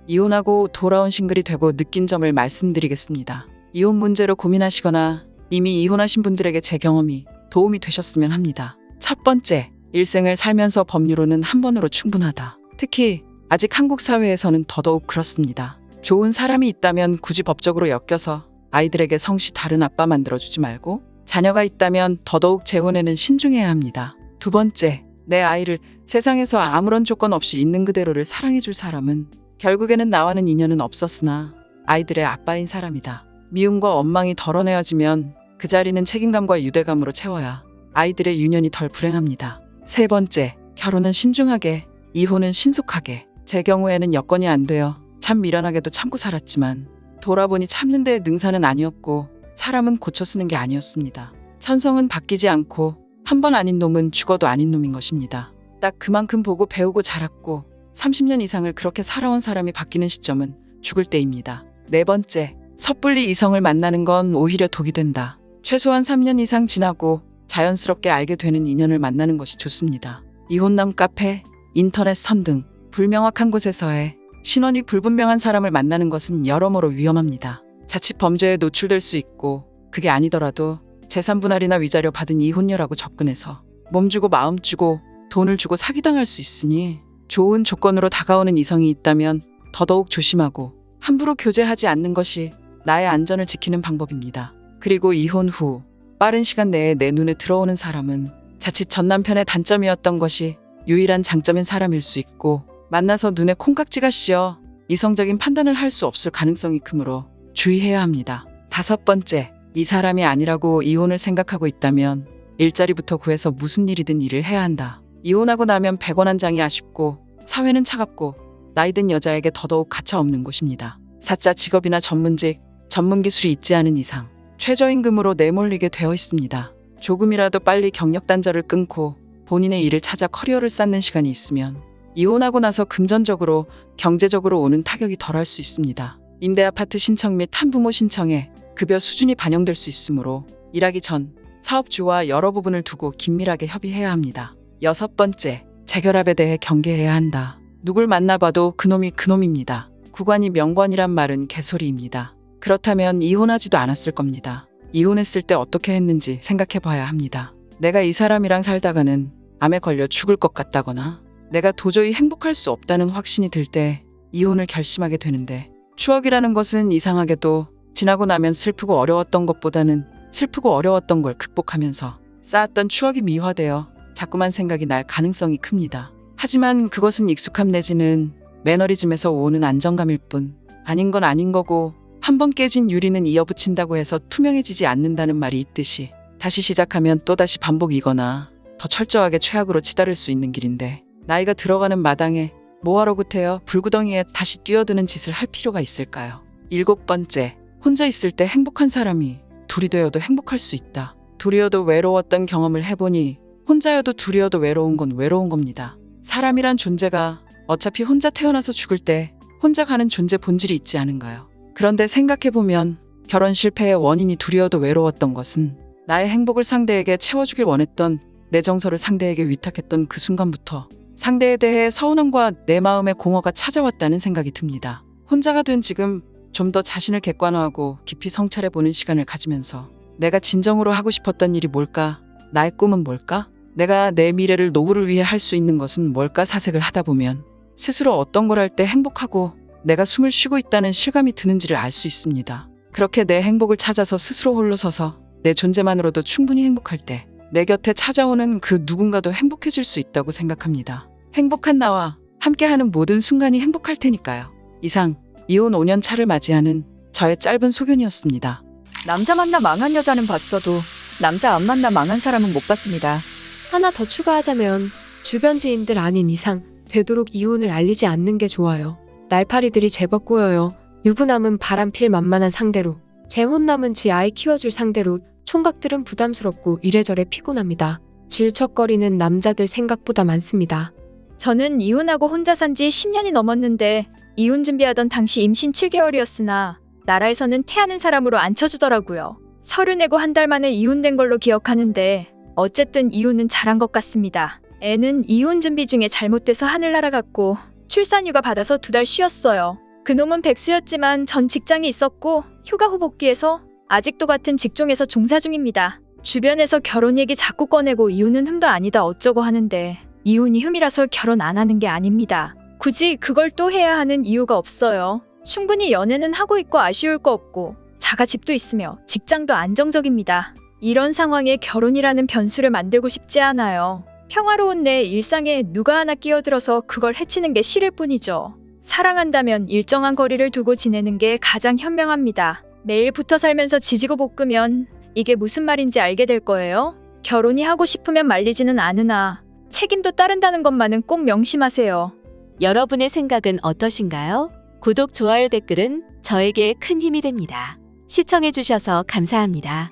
이혼하고 돌아온 싱글이 되고 느낀 점을 말씀드리겠습니다. 이혼 문제로 고민하시거나 이미 이혼하신 분들에게 제 경험이 도움이 되셨으면 합니다. 첫 번째, 일생을 살면서 법률로는 한 번으로 충분하다. 특히 아직 한국 사회에서는 더더욱 그렇습니다. 좋은 사람이 있다면 굳이 법적으로 엮여서 아이들에게 성씨 다른 아빠 만들어주지 말고, 자녀가 있다면 더더욱 재혼에는 신중해야 합니다. 두 번째, 내 아이를 세상에서 아무런 조건 없이 있는 그대로를 사랑해줄 사람은 결국에는 나와는 인연은 없었으나 아이들의 아빠인 사람이다. 미움과 원망이 덜어내어지면 그 자리는 책임감과 유대감으로 채워야 아이들의 유년이 덜 불행합니다. 세 번째, 결혼은 신중하게, 이혼은 신속하게. 제 경우에는 여건이 안 되어 참 미련하게도 참고 살았지만 돌아보니 참는 데 능사는 아니었고 사람은 고쳐 쓰는 게 아니었습니다. 천성은 바뀌지 않고 한 번 아닌 놈은 죽어도 아닌 놈인 것입니다. 딱 그만큼 보고 배우고 자랐고 30년 이상을 그렇게 살아온 사람이 바뀌는 시점은 죽을 때입니다. 네 번째, 섣불리 이성을 만나는 건 오히려 독이 된다. 최소한 3년 이상 지나고 자연스럽게 알게 되는 인연을 만나는 것이 좋습니다. 이혼남 카페, 인터넷 선 등 불명확한 곳에서의 신원이 불분명한 사람을 만나는 것은 여러모로 위험합니다. 자칫 범죄에 노출될 수 있고, 그게 아니더라도 재산 분할이나 위자료 받은 이혼녀라고 접근해서 몸 주고 마음 주고 돈을 주고 사기당할 수 있으니 좋은 조건으로 다가오는 이성이 있다면 더더욱 조심하고 함부로 교제하지 않는 것이 나의 안전을 지키는 방법입니다. 그리고 이혼 후 빠른 시간 내에 내 눈에 들어오는 사람은 자칫 전 남편의 단점이었던 것이 유일한 장점인 사람일 수 있고, 만나서 눈에 콩깍지가 씌어 이성적인 판단을 할 수 없을 가능성이 크므로 주의해야 합니다. 다섯 번째, 이 사람이 아니라고 이혼을 생각하고 있다면 일자리부터 구해서 무슨 일이든 일을 해야 한다. 이혼하고 나면 100원 한 장이 아쉽고 사회는 차갑고 나이든 여자에게 더더욱 가차없는 곳입니다. 사자 직업이나 전문직, 전문기술이 있지 않은 이상 최저임금으로 내몰리게 되어 있습니다. 조금이라도 빨리 경력 단절을 끊고 본인의 일을 찾아 커리어를 쌓는 시간이 있으면 이혼하고 나서 금전적으로, 경제적으로 오는 타격이 덜할 수 있습니다. 임대아파트 신청 및 한부모 신청에 급여 수준이 반영될 수 있으므로 일하기 전 사업주와 여러 부분을 두고 긴밀하게 협의해야 합니다. 여섯 번째, 재결합에 대해 경계해야 한다. 누굴 만나봐도 그놈이 그놈입니다. 구관이 명관이란 말은 개소리입니다. 그렇다면 이혼하지도 않았을 겁니다. 이혼했을 때 어떻게 했는지 생각해봐야 합니다. 내가 이 사람이랑 살다가는 암에 걸려 죽을 것 같다거나 내가 도저히 행복할 수 없다는 확신이 들 때 이혼을 결심하게 되는데, 추억이라는 것은 이상하게도 지나고 나면 슬프고 어려웠던 것보다는 슬프고 어려웠던 걸 극복하면서 쌓았던 추억이 미화되어 자꾸만 생각이 날 가능성이 큽니다. 하지만 그것은 익숙함 내지는 매너리즘에서 오는 안정감일 뿐, 아닌 건 아닌 거고, 한 번 깨진 유리는 이어붙인다고 해서 투명해지지 않는다는 말이 있듯이 다시 시작하면 또다시 반복이거나 더 철저하게 최악으로 치달을 수 있는 길인데, 나이가 들어가는 마당에 뭐하러 구태여 불구덩이에 다시 뛰어드는 짓을 할 필요가 있을까요? 일곱 번째, 혼자 있을 때 행복한 사람이 둘이 되어도 행복할 수 있다. 둘이어도 외로웠던 경험을 해보니 혼자여도 둘이어도 외로운 건 외로운 겁니다. 사람이란 존재가 어차피 혼자 태어나서 죽을 때 혼자 가는 존재 본질이 있지 않은가요? 그런데 생각해보면 결혼 실패의 원인이 둘이어도 외로웠던 것은 나의 행복을 상대에게 채워주길 원했던, 내 정서를 상대에게 위탁했던 그 순간부터 상대에 대해 서운함과 내 마음의 공허가 찾아왔다는 생각이 듭니다. 혼자가 된 지금 좀 더 자신을 객관화하고 깊이 성찰해보는 시간을 가지면서 내가 진정으로 하고 싶었던 일이 뭘까? 나의 꿈은 뭘까? 내가 내 미래를 노후를 위해 할 수 있는 것은 뭘까 사색을 하다 보면 스스로 어떤 걸 할 때 행복하고 내가 숨을 쉬고 있다는 실감이 드는지를 알 수 있습니다. 그렇게 내 행복을 찾아서 스스로 홀로 서서 내 존재만으로도 충분히 행복할 때 내 곁에 찾아오는 그 누군가도 행복해질 수 있다고 생각합니다. 행복한 나와 함께하는 모든 순간이 행복할 테니까요. 이상 이혼 5년 차를 맞이하는 저의 짧은 소견이었습니다. 남자 만나 망한 여자는 봤어도 남자 안 만나 망한 사람은 못 봤습니다. 하나 더 추가하자면 주변 지인들 아닌 이상 되도록 이혼을 알리지 않는 게 좋아요. 날파리들이 제법 꼬여요. 유부남은 바람필 만만한 상대로, 재혼남은 지 아이 키워줄 상대로 총각들은 부담스럽고 이래저래 피곤합니다. 질척거리는 남자들 생각보다 많습니다. 저는 이혼하고 혼자 산 지 10년이 넘었는데 이혼 준비하던 당시 임신 7개월이었으나 나라에서는 태하는 사람으로 안 쳐주더라고요. 서류 내고 한 달 만에 이혼된 걸로 기억하는데 어쨌든 이혼은 잘한 것 같습니다. 애는 이혼 준비 중에 잘못돼서 하늘나라 갔고 출산휴가 받아서 2달 쉬었어요. 그놈은 백수였지만 전 직장이 있었고 휴가 후 복귀해서 아직도 같은 직종에서 종사 중입니다. 주변에서 결혼 얘기 자꾸 꺼내고 이혼은 흠도 아니다 어쩌고 하는데 이혼이 흠이라서 결혼 안 하는 게 아닙니다. 굳이 그걸 또 해야 하는 이유가 없어요. 충분히 연애는 하고 있고 아쉬울 거 없고 자가집도 있으며 직장도 안정적입니다. 이런 상황에 결혼이라는 변수를 만들고 싶지 않아요. 평화로운 내 일상에 누가 하나 끼어들어서 그걸 해치는 게 싫을 뿐이죠. 사랑한다면 일정한 거리를 두고 지내는 게 가장 현명합니다. 매일 붙어 살면서 지지고 볶으면 이게 무슨 말인지 알게 될 거예요. 결혼이 하고 싶으면 말리지는 않으나 책임도 따른다는 것만은 꼭 명심하세요. 여러분의 생각은 어떠신가요? 구독, 좋아요, 댓글은 저에게 큰 힘이 됩니다. 시청해주셔서 감사합니다.